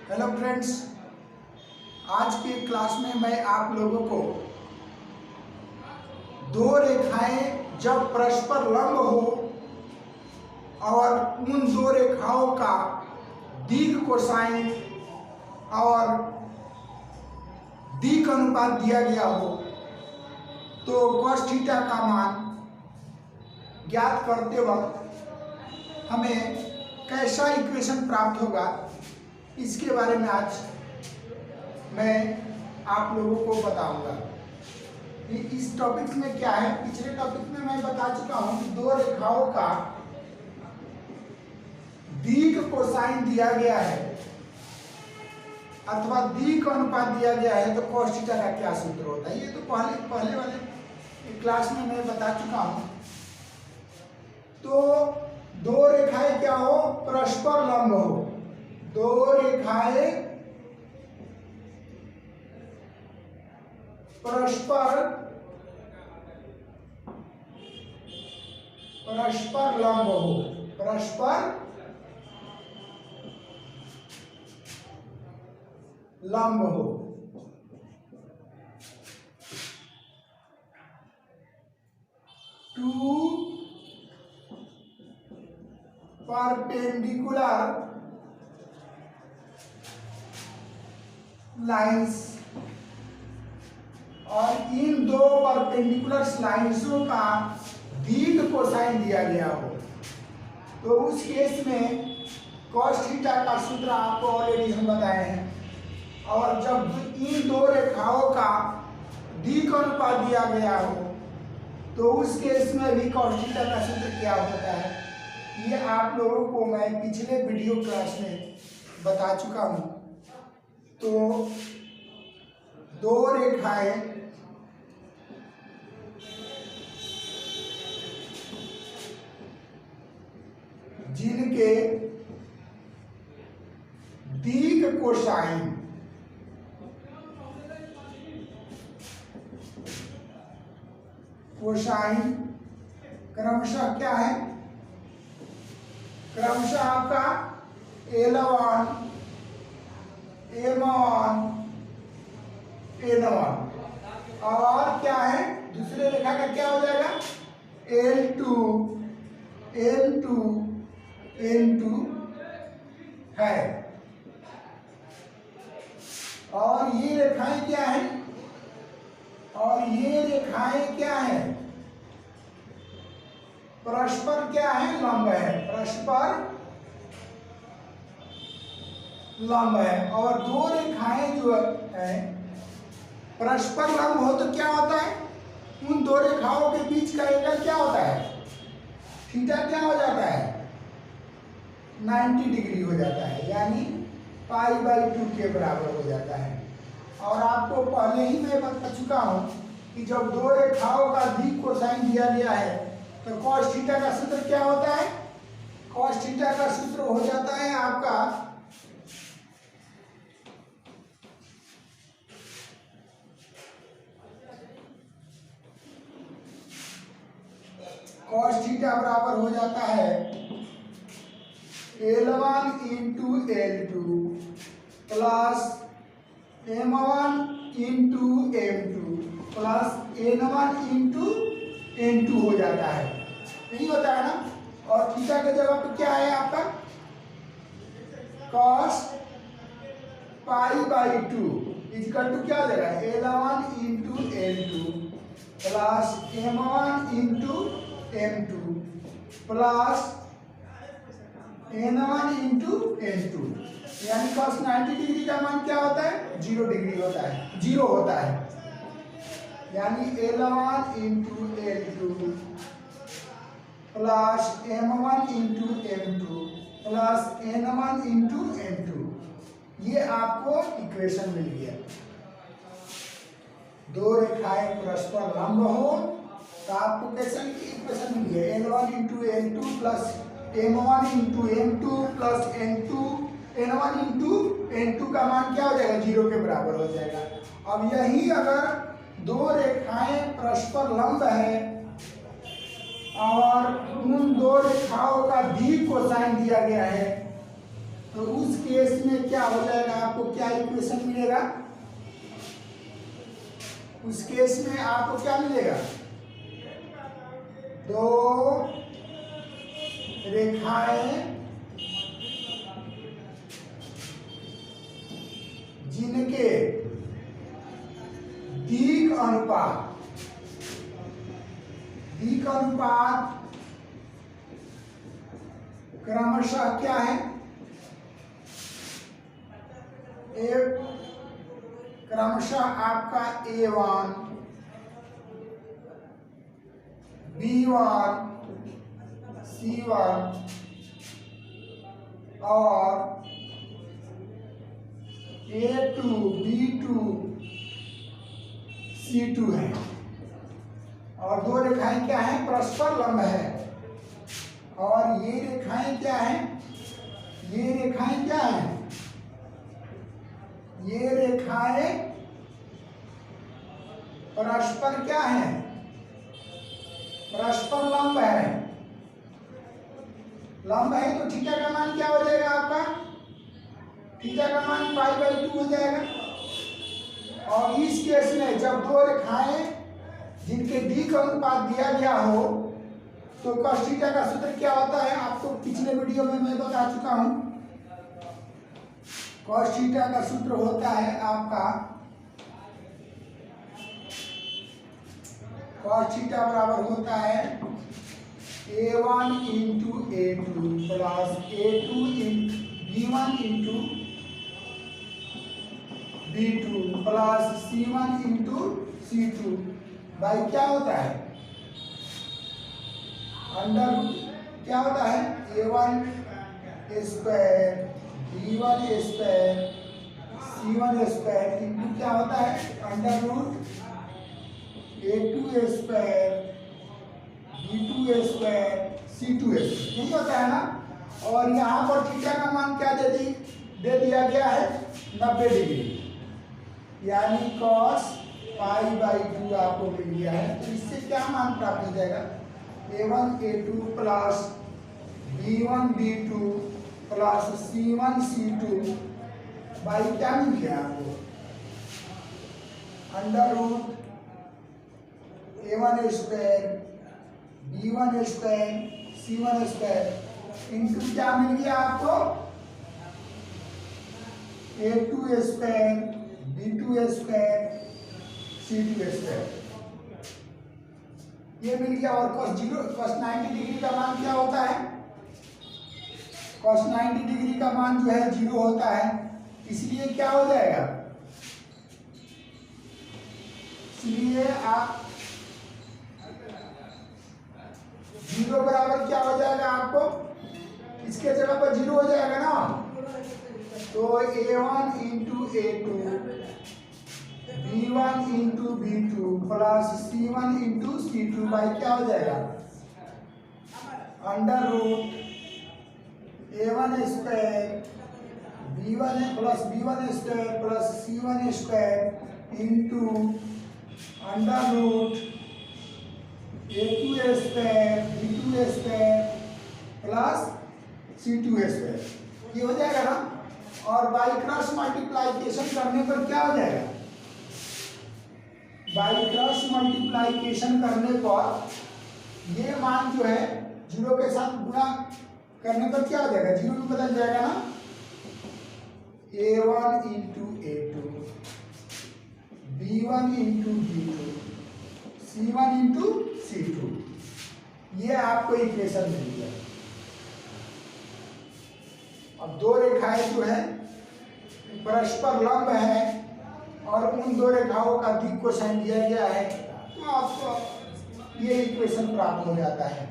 Hello friends, आज के class में मैं आप लोगों को दो रेखाएं जब परस्पर लंब हो और उन दो रेखाओं का दीर्घ कोसाइन और दीर्घ अनुपात दिया गया हो तो cos थीटा का मान ज्ञात करते वक्त हमें कैसा इक्वेशन प्राप्त होगा, इसके बारे में आज मैं आप लोगों को बताऊंगा। इस टॉपिक में क्या है, पिछले टॉपिक में मैं बता चुका हूं कि दो रेखाओं का दीर्घ कोसाइन दिया गया है अथवा दीर्घ अनुपात दिया गया है तो cos थीटा का क्या सूत्र होता है। ये तो पहले वाले क्लास में मैं बता चुका हूं। तो दो रेखाएं क्या हो, परस्पर लंब हो। दो रेखाएं परस्पर लंब हो, परस्पर लंब हो। टू परपेंडिकुलर लाइंस, और इन दो परपेंडिकुलर लाइंसों का दीर्घ कोसाइन दिया गया हो तो उस केस में cos थीटा का सूत्र आपको ऑलरेडी हम बताए हैं। और जब इन दो रेखाओं का दीर्घ अनुपात दिया गया हो तो उस केस में भी cos थीटा का सूत्र क्या होता है, ये आप लोगों को मैं पिछले वीडियो क्लास में बता चुका हूं। तो दो रेखाएं जिनके दीर्घ कोसाइन क्रमशः क्या है, क्रमशः आपका L1 M1 N1 और क्या है, दूसरे रेखा का क्या हो जाएगा L2 M2 N2 है। और ये रेखाएं क्या है, और ये रेखाएं क्या है, परस्पर क्या है, लंब है, परस्पर लंब है। और दो रेखाएं जो है परस्पर लंब हो तो क्या होता है, उन दो रेखाओं के बीच का एंगल क्या होता है, थीटा क्या हो जाता है 90 डिग्री हो जाता है, यानी π/2 के बराबर हो जाता है। और आपको पहले ही मैं बता चुका हूं कि जब दो रेखाओं का दीर्घ कोसाइन दिया गया है तो cos थीटा का सूत्र क्या होता है, cos थीटा का सूत्र हो जाता है आपका cos थीटा बराबर हो जाता है L1 into L2 plus M1 into M2 plus N1 into N2 हो जाता है, यही होता है ना। और थीटा के जगह पे क्या है आपका cos π/2 इक्वल टू क्या हो जाएगा L1 into L2 plus M1 into M2 plus N1 into N2, यानी cos 90 डिग्री का मान क्या होता है 0 डिग्री होता है, 0 होता है। यानी L1 into L2 plus M1 into M2 plus N1 into N2, ये आपको इक्वेशन मिल गया। दो रेखाएं परस्पर लंब हो तो आपको कैसे इक्वेशन मिल गया L1 into L2 plus M1 into M2 plus N1 into N2 का मान क्या हो जाएगा 0 के बराबर हो जाएगा। अब यही अगर दो रेखाएं परस्पर लंब है और उन दो रेखाओं का दीर्घ कोसाइन दिया गया है तो उस केस में क्या हो जाएगा, आपको क्या इक्वेशन मिलेगा? उस केस में आपको क्या मिलेगा? दो रेखाएं जिनके दिक अनुपात क्रमशः क्या है? एक क्रमशः आपका A1, B1, C1 और A2, B2, C2 है। और दो रेखाएं क्या है? परस्पर लंब है। और ये रेखाएं क्या है? ये रेखाएं क्या है? ये रेखाएं परस्पर क्या है? परस्पर लंब है। लंब है तो थीटा का मान क्या हो जाएगा आपका? थीटा का मान π/2 हो जाएगा। और इस केस में जब दो रेखाएं जिनके दिक अनुपात दिया गया हो तो cos थीटा का सूत्र क्या होता है? आपको पिछले वीडियो में मैं बता चुका हूं। cos थीटा का सूत्र होता है आपका cos थीटा बराबर होता है A1 into A2 plus A2 B1 into B2 plus C1 into C2 by क्या होता है? अंडर क्या होता है? A1 square B1 square C1 square into क्या होता है? Under root A2 square B2 square C2 square, यही होता है ना। और यहाँ पर थीटा का मान क्या दे दिया गया है? 90 डिग्री, यानी cos π/2 आपको मिल गया है। तो इससे क्या मान प्राप्त हो जाएगा? A1 A2 plus B1 B2 plus C1 C2 by क्या मिल गया आपको? Under root A1 square B1 square C1 square into क्या मिल गया आपको? A2 square B2 square C2 square, ये मिल गया। और cos 90 डिग्री का मान क्या होता है? cos 90 डिग्री का मान जो है 0 होता है, इसलिए क्या हो जाएगा? इसलिए आप 0 बराबर क्या हो जाएगा आपको? इसके जगह पर 0 हो जाएगा ना। तो A1 into A2 B1 into B2 plus C1 into C2 by क्या हो जाएगा? Under root A1 square B1 plus B1 square plus C1 square into under root A2 square B2 square plus C2 square, ये हो जाएगा ना। और by cross multiplication करने पर क्या हो जाएगा? बाई क्रॉस मल्टीप्लाइकेशन करने पर ये मान जो है 0 के साथ गुणा करने पर क्या हो जाएगा? 0 में बदल जाएगा ना। A1 into A2 B1 into B2 C1 into C2, ये आपको इक्वेशन मिल गया। अब दो रेखाएं जो है परस्पर लंब है और उन दो रेखाओं का दिक कोसाइन दिया गया है, तो आपको ये इक्वेशन प्राप्त हो जाता है।